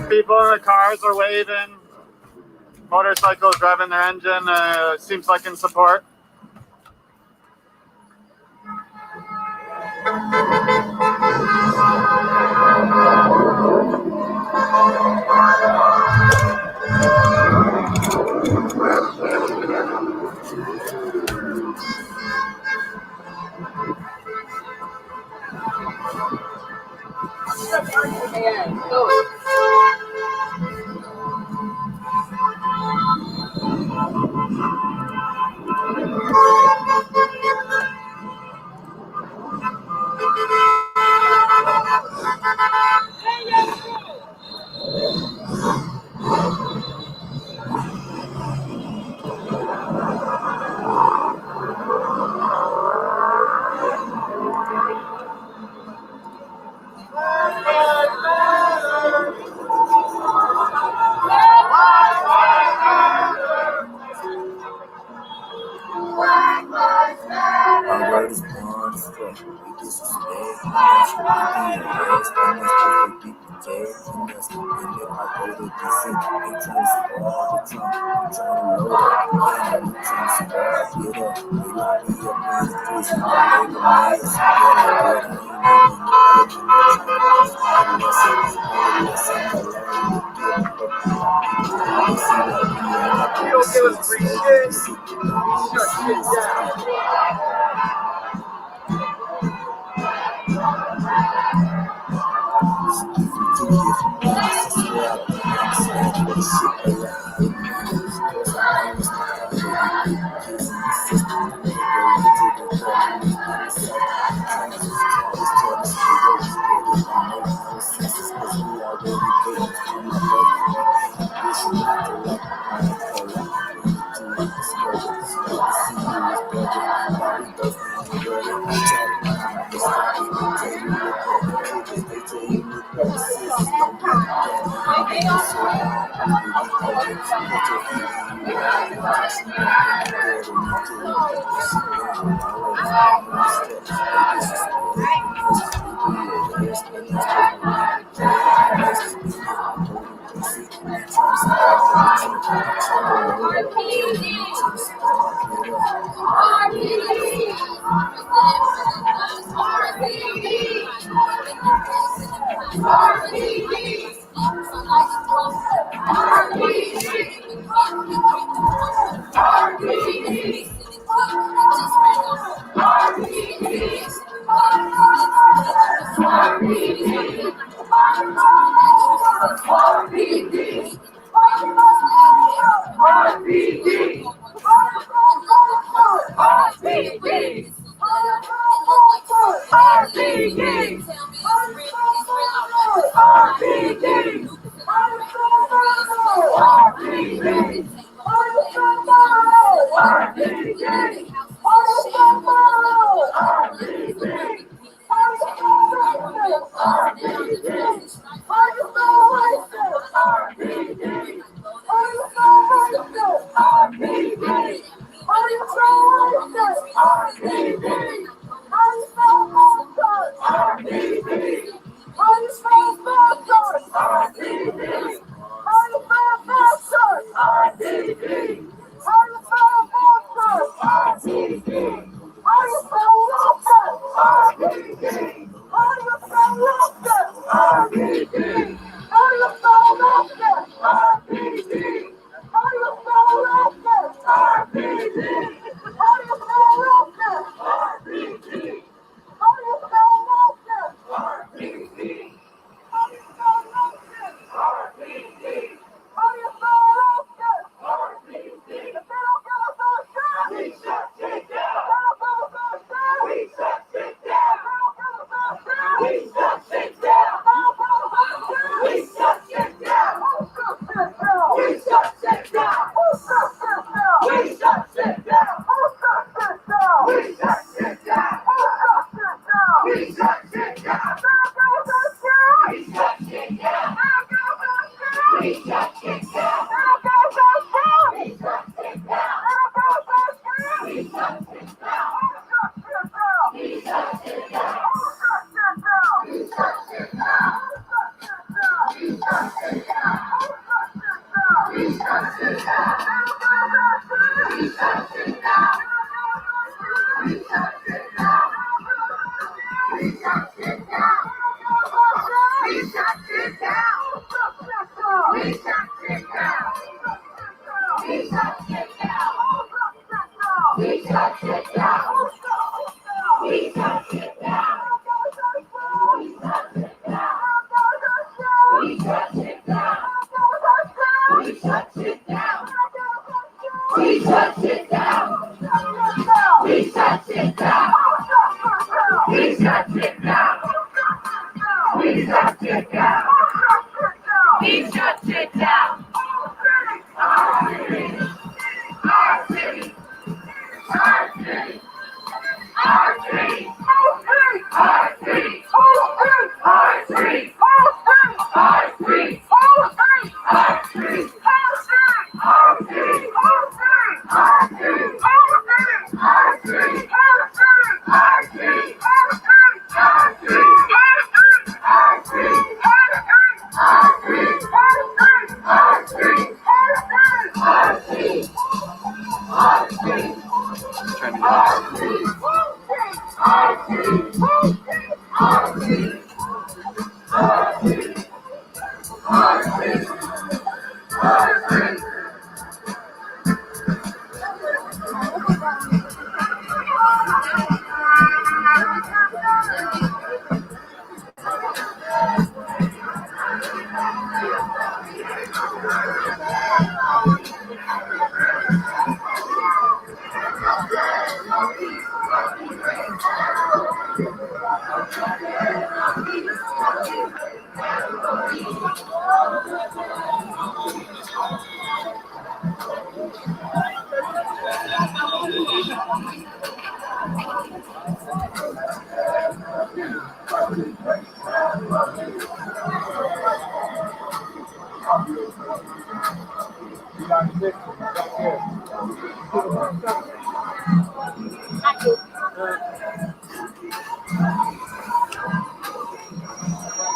People in the cars are waving. Motorcycles driving their engine. Seems like in support.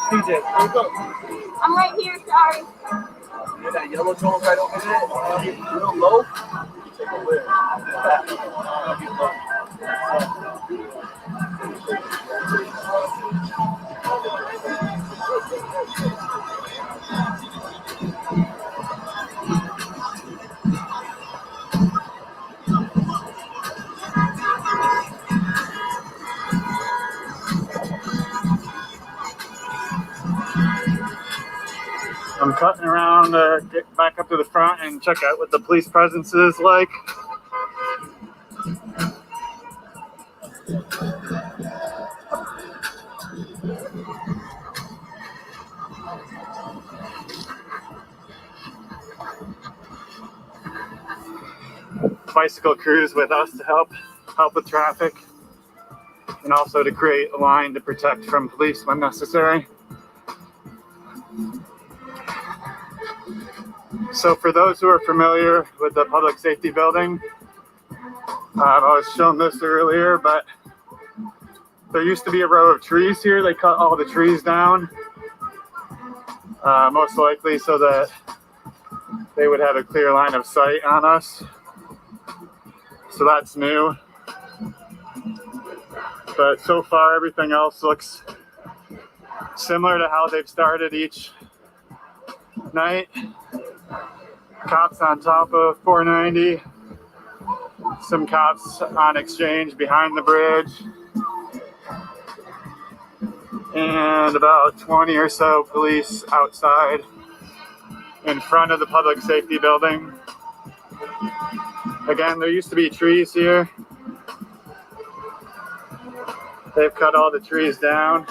DJ, where you go? I'm right here, sorry. There's that yellow joint right over there. Real low. Take a whiff. I'm cutting around to get back up to the front and check out what the police presence is like. Bicycle crews with us to help with traffic and also to create a line to protect from police when necessary. So for those who are familiar with the public safety building, I was shown this earlier, but there used to be a row of trees here. They cut all the trees down, most likely so that they would have a clear line of sight on us. So that's new. But so far, everything else looks similar to how they've started each night. Cops on top of 490. Some cops on Exchange behind the bridge. And about 20 or so police outside in front of the public safety building. Again, there used to be trees here. They've cut all the trees down.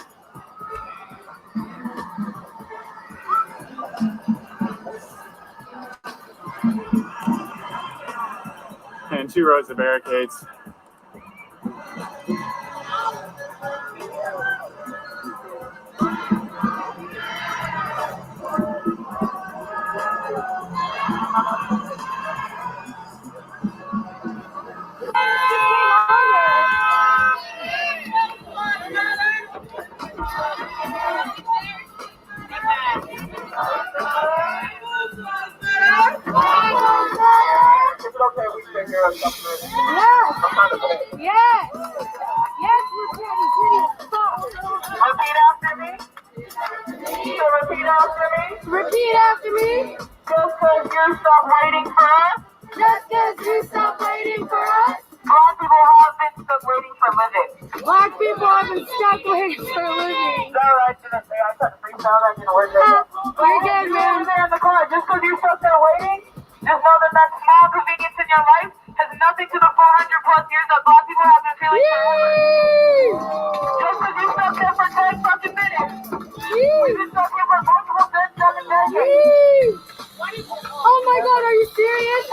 And 2 rows of barricades. Yes. Yes. Yes, we're getting pretty as fuck. Repeat after me. So repeat after me. Repeat after me. Just because you stop waiting for us. Just because you stop waiting for us. Black people have been stuck waiting for living. Black people have been stuck waiting for living. Is that right? I tried to freestyle that didn't work. You're good, man. There in the car, just because you're stuck there waiting, just know that that small convenience in your life has nothing to the 400 plus years that black people have been feeling forever. Just because you stuck there for 10 fucking minutes. We've been stuck here for multiple 10 decades. Oh my god, are you serious?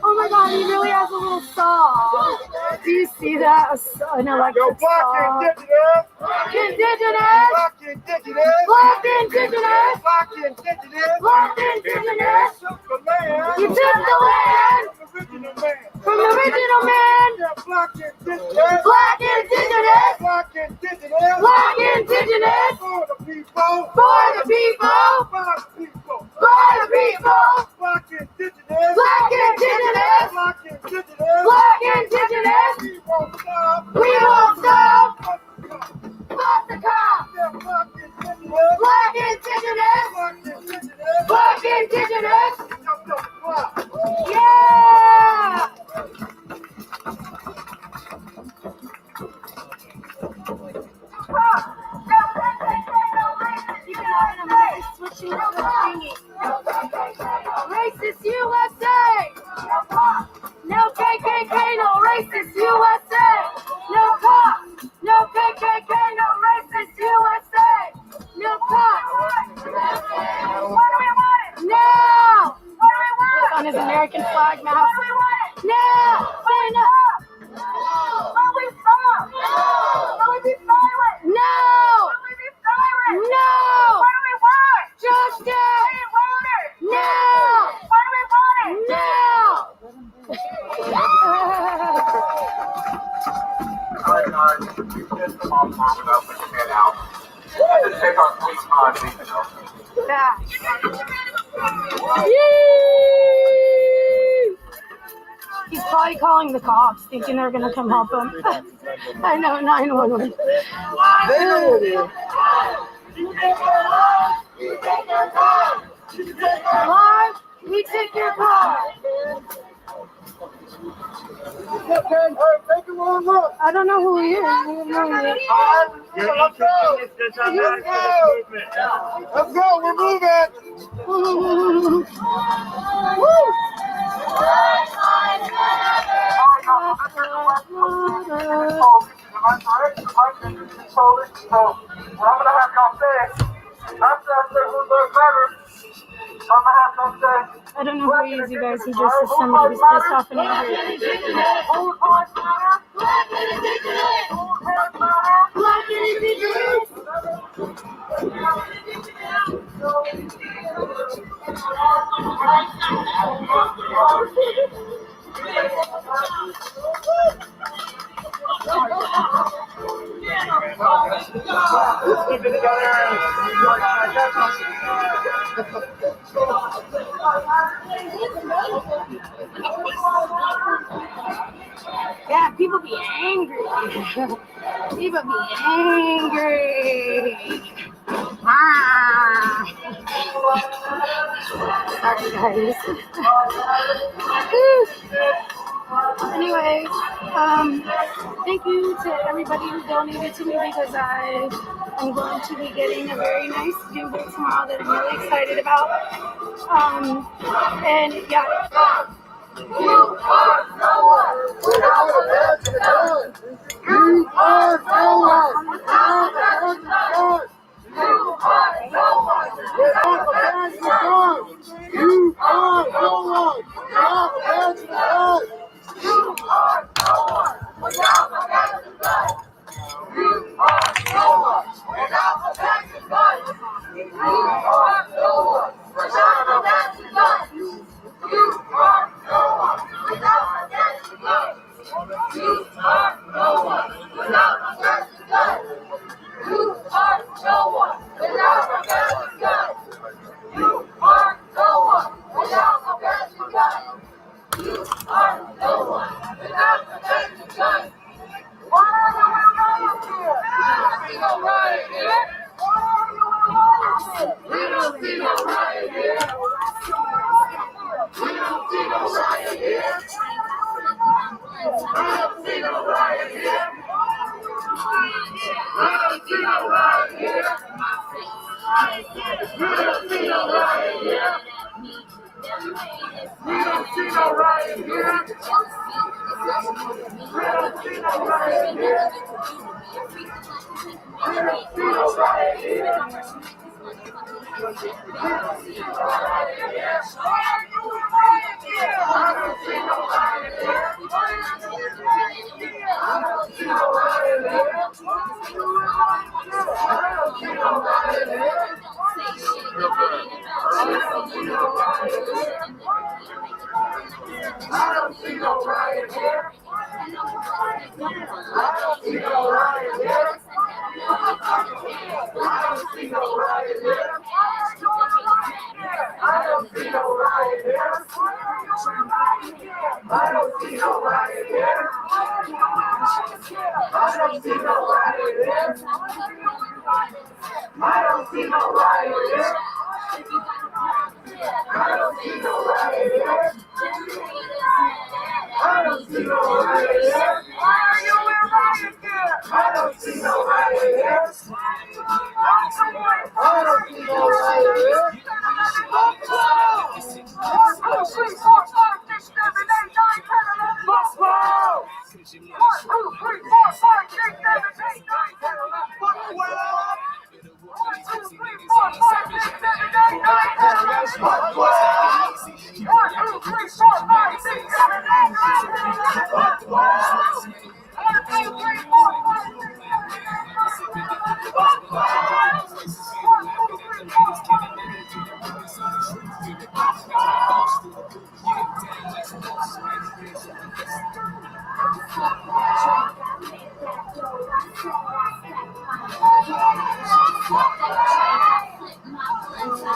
Oh my god, he really has a little saw. Do you see that? An electric saw. Indigenous! Indigenous! Black indigenous! Black indigenous! Black indigenous! Black indigenous! Took the land! You took the land From the original man! from the original man! Yeah, black indigenous! Black indigenous! Black indigenous! Black indigenous! For the people! For the people! For the people! For the people! Black indigenous! Black indigenous! Black indigenous! Black indigenous! We won't stop! We won't stop! Fuck the cops! Fuck the cops! Yeah, black indigenous! Black indigenous! Black indigenous! Black indigenous! Jump the block! Yeah! Switching up the thingy. Racist USA! No KKK, no racist USA! No cops! No KKK, no racist USA! No cops! What do we want? Now! What do we want? On his American flag mask. What do we want? Now! Stand up! Will we stop? Will we be silent? No! Will we be silent? No! What do we want? Justice! Say it louder. Now! What do we want? Now! Alright, you just come off long enough and get out. Just take our sweet time, you know. Back. He's probably calling the cops, thinking they're gonna come help him. I know, 911. They know it is. Live, we take your car. Okay, take a long look. I don't know who he is. I don't know who he is. Let's go. Let's go. We're moving. Woo! I don't know who he is, you guys. He just is somebody who's pissed off and angry. Black indigenous. Yeah, people be angry. People be angry. Ah. Sorry, guys. Anyway, thank you to everybody who donated to me because I am going to be getting a very nice jingle tomorrow that I'm really excited about. And yeah. You are no one without a badge of gun. You are no one without a badge of gun. You are no one without a badge of gun. You are no one without a badge of gun. You are no one without a badge of gun. You are no one without a badge of gun. You are no one without a badge of gun. You are no one without a badge of gun. You are no one without a badge of gun. You are no one without a badge of gun. You are no one without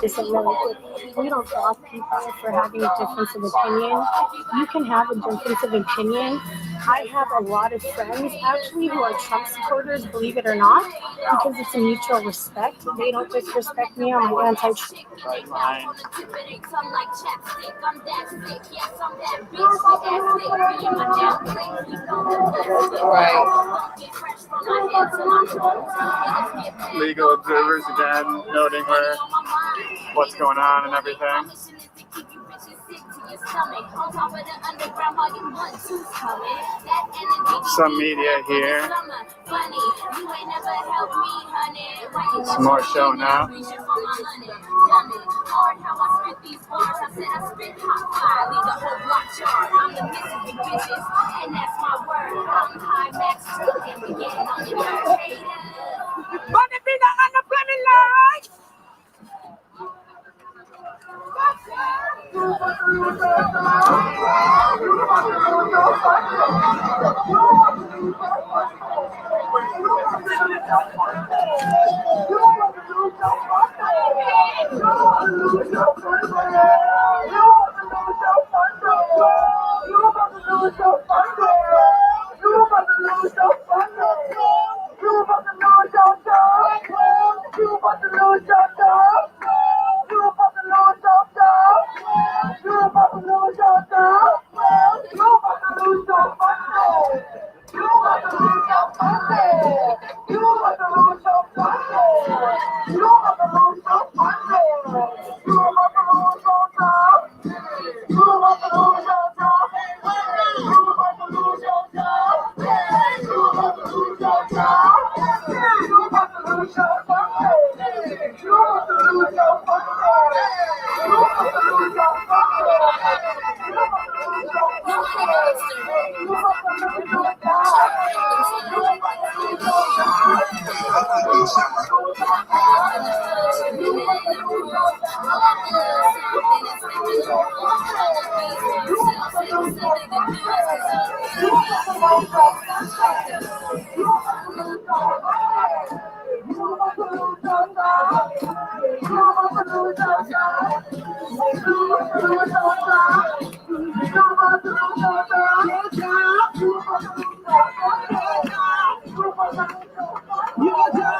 Isn't really good. We don't block people for having a difference of opinion. You can have a difference of opinion. I have a lot of friends actually who are Trump supporters, believe it or not, because it's a mutual respect. They don't disrespect me on my anti-Trump. Legal observers again, noting what's going on and everything. Some media here. Some more showing up. Your job.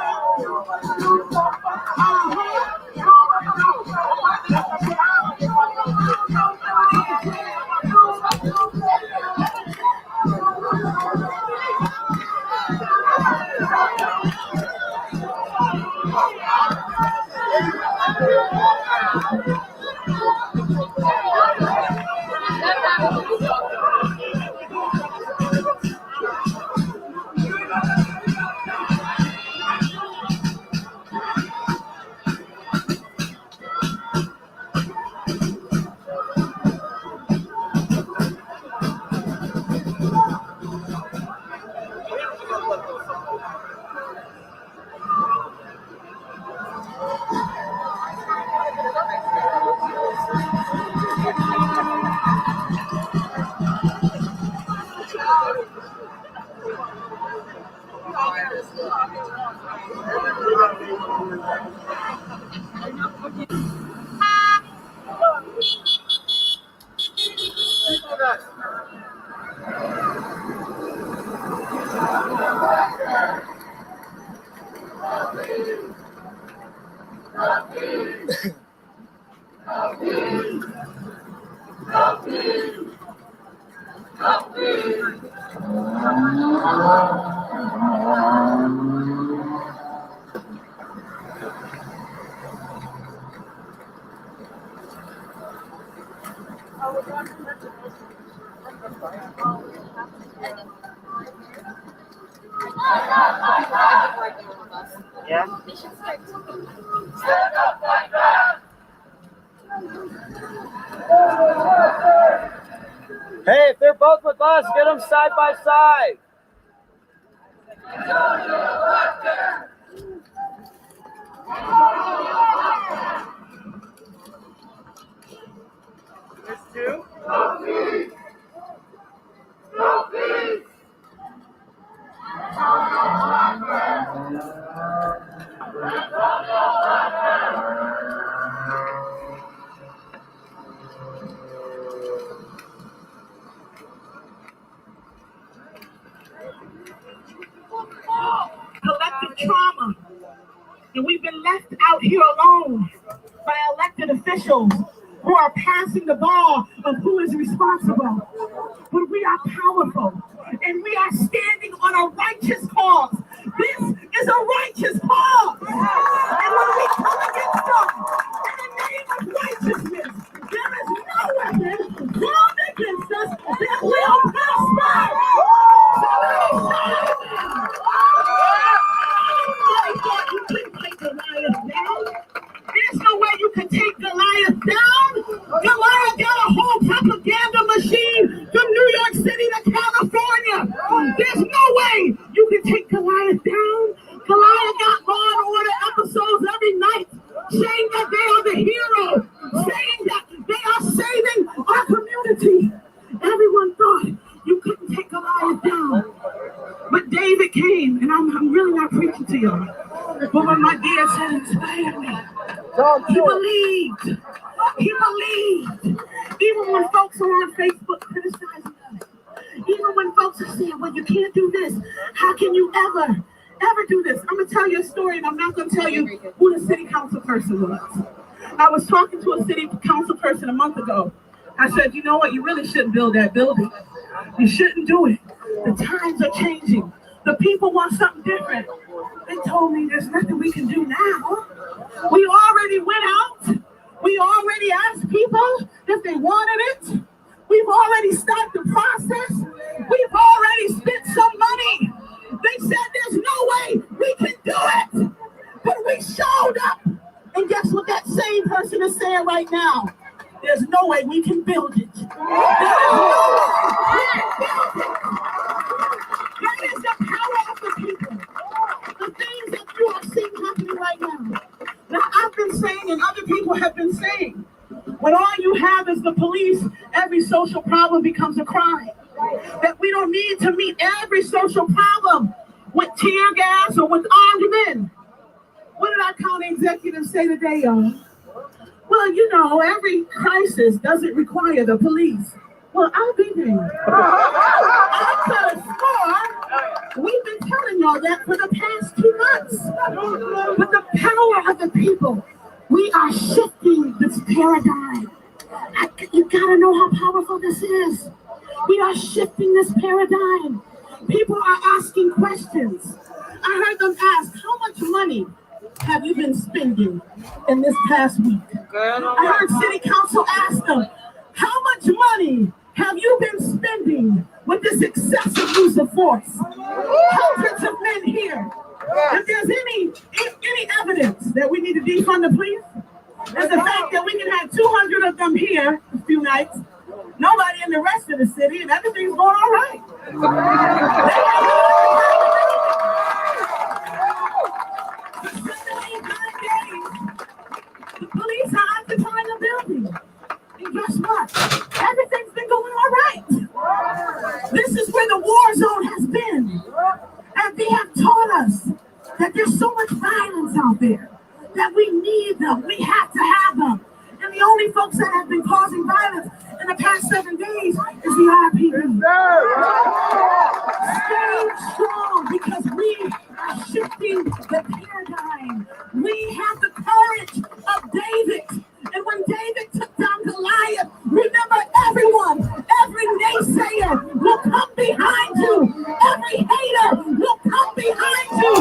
Yeah. Hey, if they're both with us, get them side by side. There's two. Collective trauma. And we've been left out here alone by elected officials who are passing the ball of who is responsible. But we are powerful and we are standing on a righteous cause. This is a righteous cause. And when we come against them in the name of righteousness, there is no weapon formed against us that will prosper. Somebody shout it. You couldn't take Goliath down. There's no way you can take Goliath down. Goliath got a whole propaganda machine from New York City to California. There's no way you can take Goliath down. Goliath got Law and Order episodes every night saying that they are the hero, saying that they are saving our community. Everyone thought you couldn't take Goliath down. But David came, and I'm really not preaching to you. But when my dear son inspired me, he believed. He believed. Even when folks are on Facebook criticizing us, even when folks are saying, well, you can't do this. How can you ever do this? I'm going to tell you a story, and I'm not going to tell you who the city council person was. I was talking to a city council person a month ago. I said, you know what? You really shouldn't build that building. You shouldn't do it. The times are changing. The people want something different. They told me there's nothing we can do now. We already went out. We already asked people if they wanted it. We've already started the process. We've already spent some money. They said there's no way we can do it. But we showed up. And guess what that same person is saying right now? There's no way we can build it. There is no way we can build it. That is the power of the people. The things that you are seeing happening right now. Now, I've been saying and other people have been saying, when all you have is the police, every social problem becomes a crime. That we don't need to meet every social problem with tear gas or with armed men. What did our county executive say today, y'all? Well, you know, every crisis doesn't require the police. Well, I'll be there. I could have sworn We've been telling y'all that for the past 2 months. With the power of the people, we are shifting this paradigm. You gotta know how powerful this is. We are shifting this paradigm. People are asking questions. I heard them ask, how much money have you been spending in this past week? I heard city council ask them, how much money have you been spending with this excessive use of force? Hundreds of men here. If there's any evidence that we need to defund the police, there's the fact that we can have 200 of them here a few nights, nobody in the rest of the city, and everything's going all right. The police are occupying the building. And guess what? Everything's been going all right. This is where the war zone has been. And they have taught us that there's so much violence out there that we need them. We have to have them. And the only folks that have been causing violence in the past 7 days is the RPD. Stay strong because we are shifting the paradigm. We have the courage of David. And when David took down Goliath, remember everyone, every naysayer will come behind you. Every hater will come behind you.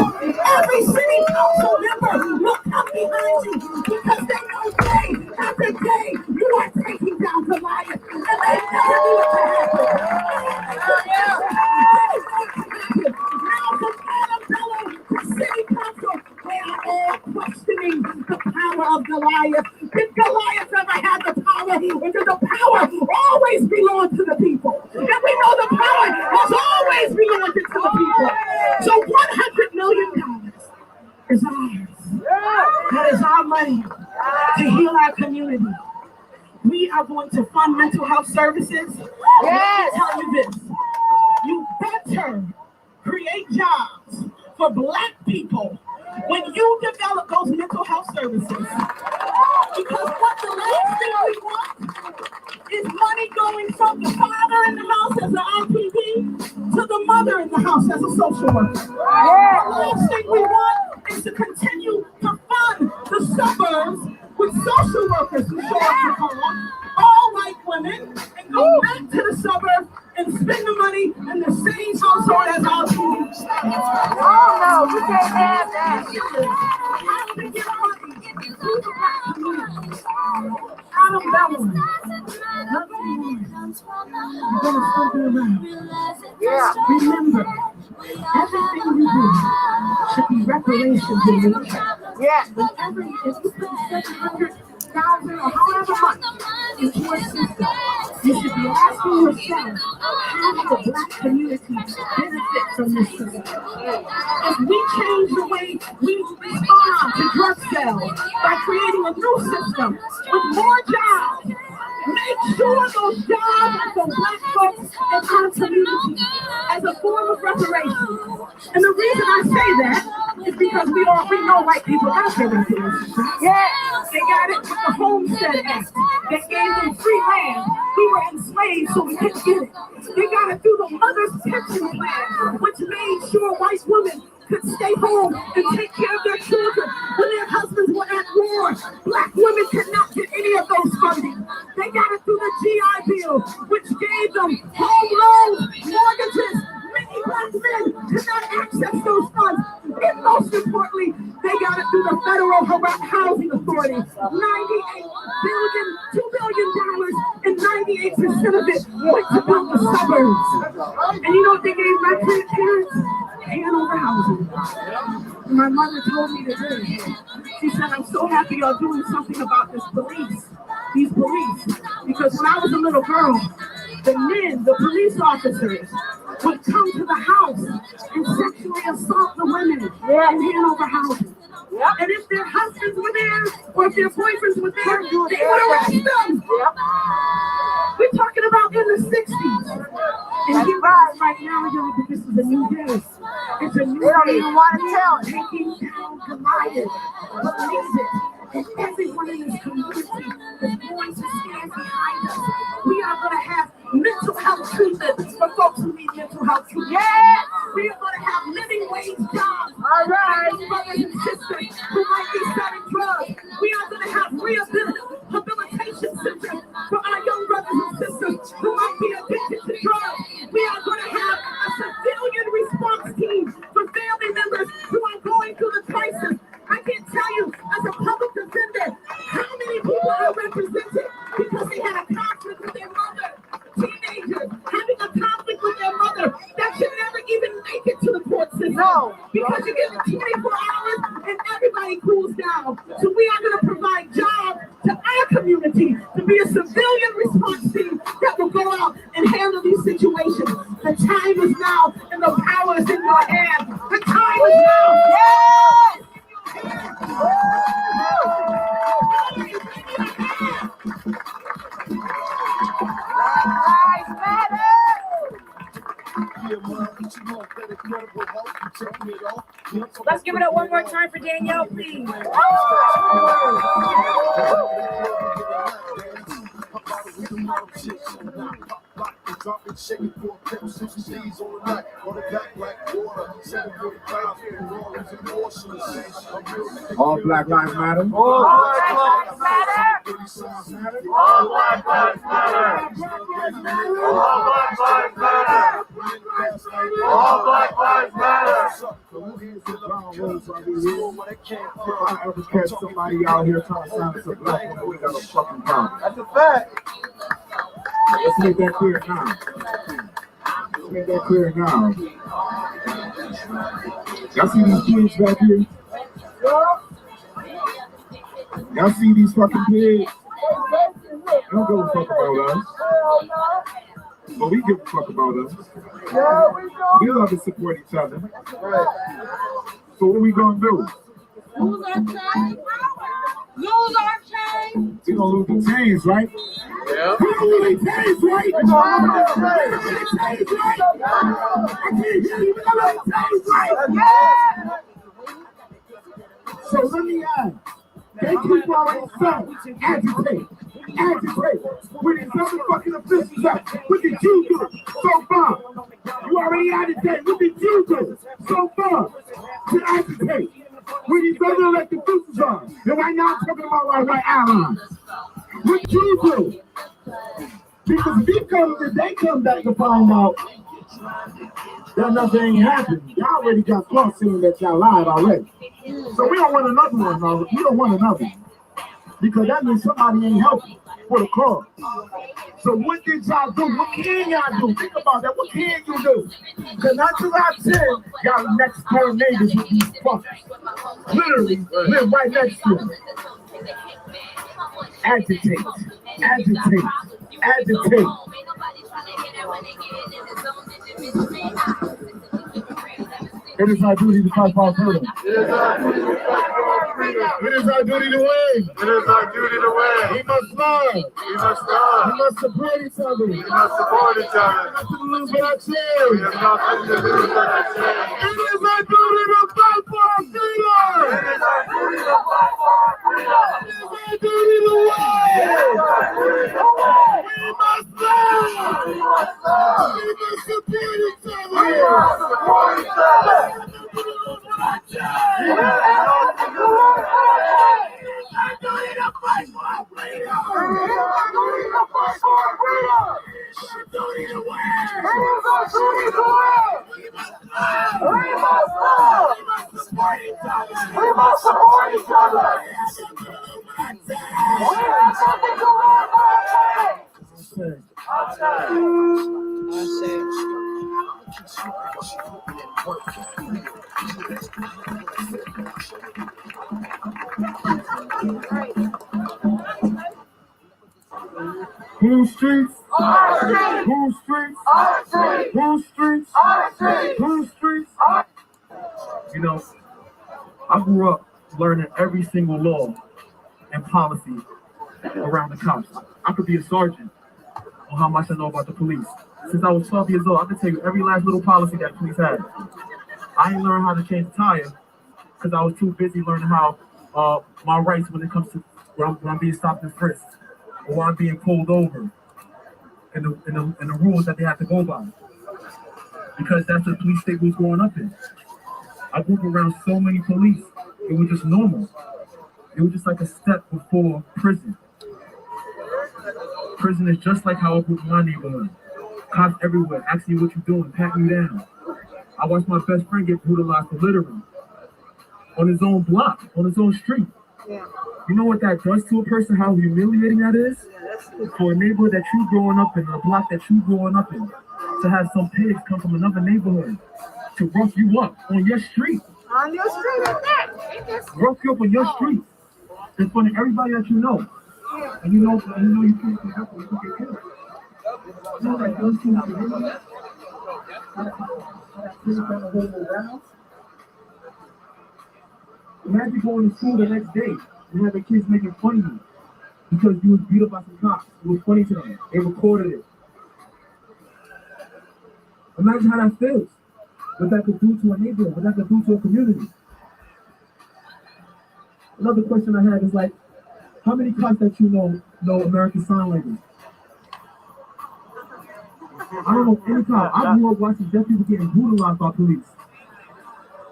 Every city council member will come behind you because they know day after day you are taking down Goliath. And they never knew it to happen. Now from Annabella to city council, they are all questioning the power of Goliath. Did Goliath ever have the power? Or did the power always belong to the people? And we know the power has always belonged to the people. So $100 million is ours. That is our money to heal our community. We are going to fund mental health services. Let me tell you this. You better create jobs for Black people when you develop those mental health services. Because what the last thing we want is money going from the father in the house as an RPD to the mother in the house as a social worker. The last thing we want is to continue to fund the suburbs with social workers who show up to home, all white women, and go back to the suburbs and spend the money in the same household as our people. Oh no, you can't have that. Adam Bellum. You're gonna something around. Yeah. Remember, everything you do should be reparations in nature. Yeah. Whenever if you put 700,000 or however much into a system, you should be asking yourself, how will the Black community benefit from this system? If we change the way we respond to drug sales by creating a new system with more jobs, make sure those jobs are for Black folks in our community as a form of reparation. And the reason I say that is because we know white people got their reparations. Yeah. They got it with the Homestead Act that gave them free land. We were enslaved, so we couldn't get it. They got it through the Mother's Pension Plan, which made sure white women could stay home and take care of their children when their husbands were at war. Black women could not get any of those funding. They got it through the GI Bill, which gave them home loans, mortgages. Many Black men could not access those funds. And most importantly, they got it through the Federal Housing Authority. $98 billion, $2 billion, and 98% of it went to build the suburbs. And you know what they gave my grandparents? Hanover housing. And my mother told me today, she said, I'm so happy y'all doing something about these police. Because when I was a little girl, the men, the police officers, would come to the house and sexually assault the women in Hanover housing. And if their husbands were there, or if their boyfriends were there, they would arrest them. We're talking about in the 60s. And you guys right now, y'all, that this is a new day. It's a new day. They don't even want to tell it. Taking down Goliath. Believe it. And everyone in this community is going to stand behind us. We are going to have mental health treatment for folks who need mental health treatment. Yeah. We are going to have tell you, as a public defender, how many people are represented because they had a conflict with their mother. Teenagers having a conflict with their mother that should never even make it to the court system. No. Because you give it 24 hours and everybody cools down. So we are going to provide jobs to our community to be a civilian response team that will go out and handle these situations. The time is now and the power is in your hands. The time is now. Yes! Let's give it up one more time for Danielle, please. All Black Lives Matter. All Black Lives Matter. All Black Lives Matter. All Black Lives Matter. All Black Lives Matter. I ever catch somebody out here trying to sign us a black one, we got a fucking problem. That's a fact. Let's make that clear now. Let's make that clear now. Y'all see these pigs back here? Y'all see these fucking pigs? They don't give a fuck about us. But we give a fuck about us. We love to support each other. So what are we gonna do? Lose our chains. Lose our chains. We gonna lose the chains, right? Yeah. We gonna lose the chains, right? We gonna lose the chains, right? I can't hear you. We gonna lose the chains, right? So let me ask. They keep already saying, agitate. When these other fucking officials out, what did you do so far? You already agitate. What did you do so far to agitate? When these other elected officials are. And right now I'm talking about our right allies. What did you do? Because they come back to find out that nothing ain't happened. Y'all already got caught saying that y'all lied already. So we don't want another one, no. We don't want another one. Because that means somebody ain't helping for the cause. So what did y'all do? What can y'all do? Think about that. What can you do? Because not till I said y'all next door neighbors with these fuckers. Literally live right next to them. Agitate. It is our duty to fight for our freedom. It is our duty to fight for our freedom. It is our duty to win. It is our duty to win. We must love. We must love. We must support each other. We must support each other. Nothing to lose but our We chance. have nothing to lose but our chance. It is our duty to fight for our freedom. It is our duty to fight for our freedom. It is our duty to win. It is our duty to win. We must love. We must love. We must support each other. We must support each other. Nothing to lose but our chance. We have nothing to lose but our chance. It is our duty to fight for our freedom. It is our duty to fight for our freedom. It is our duty to win. It is our duty to win. We must love. We must love. We must support each other. We must support each other. We We have nothing to lose but our chance. Whose streets? Our street. Whose streets? Our street. Whose streets? Our street. Whose streets? You know, I grew up learning every single law and policy around the cops. I could be a sergeant on how much I know about the police. Since I was 12 years old, I could tell you every last little policy that the police had. I didn't learn how to change the tire because I was too busy learning how my rights when it comes to when I'm being stopped and frisked or when I'm being pulled over and the rules that they have to go by. Because that's the police state we was growing up in. I grew up around so many police. It was just normal. It was just like a step before prison. Prison is just like how I grew up in my neighborhood. Cops everywhere, asking you what you're doing, patting you down. I watched my best friend get brutalized for littering. on his own block, on his own street. Yeah. You know what that does to a person, how humiliating that is? For a neighborhood that you growing up in, a block that you growing up in, to have some pigs come from another neighborhood to rough you up on your street. On your street at that. Rough you up on your street in front of everybody that you know. And you know you can't get help, you can get killed. You know, like those things are really imagine going to school the next day and having kids making fun of you because you was beat up by some cops. It was funny to them. They recorded it. Imagine how that feels. What that could do to a neighborhood, what that could do to a community. Another question I had is like, how many cops that you know American Sign Language? I don't know any cop. I grew up watching deaf people getting brutalized by police.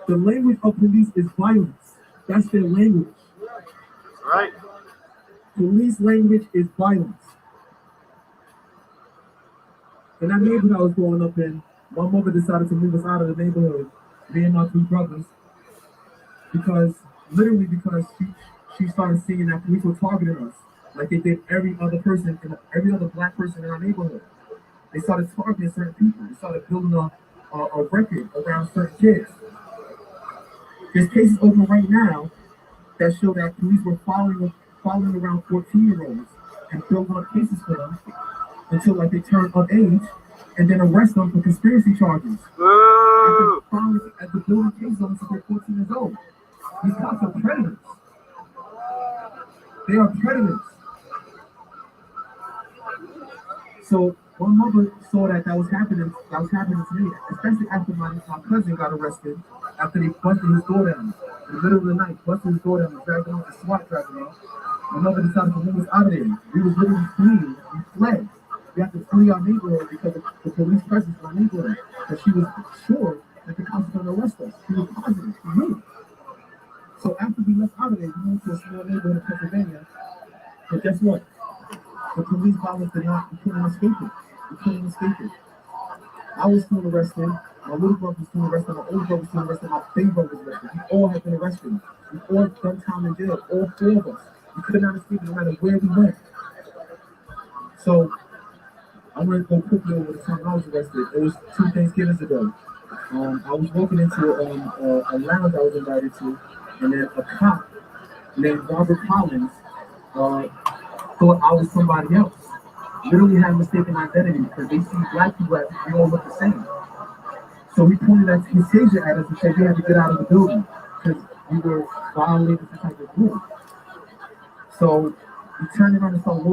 The language of police is violence. That's their language. Right. Police language is violence. In that neighborhood I was growing up in, my mother decided to move us out of the neighborhood, me and my two brothers, because she started seeing that police were targeting us, like they did every other black person in our neighborhood. They started targeting certain people. They started building a record around certain kids. There's cases open right now that show that police were following around 14-year-olds and building up cases for them until like they turn of age and then arrest them for conspiracy charges. At the building cases on until they're 14 years old. These cops are predators. They are predators. So my mother saw that was happening to me, especially after my cousin got arrested, after they busted his door down. In the middle of the night, busted his door down and dragged him out, the SWAT dragged him out. My mother decided to move us out of there. We was literally fleeing. We fled. We had to flee our neighborhood because of the police presence in our neighborhood. Because she was sure that the cops were going to arrest us. She was positive. She knew. So after we left out of there, we moved to a small neighborhood in Pennsylvania. But guess what? The police violence did not, we couldn't escape it. We couldn't escape it. I was still arrested. My little brother was still arrested. My older brother was still arrested. My big brother was arrested. We all had been arrested. We all done time in jail. All four of us. We could not escape it no matter where we went. So I'm going to go quickly over the time I was arrested. It was 2 Thanksgivings ago. I was walking into a lounge I was invited to, and then a cop named Robert Collins thought I was somebody else. Literally had mistaken identity because they see black people as we all look the same. So he pointed at his taser at us and said we had to get out of the building because we were violating some type of rule. So he turned around and started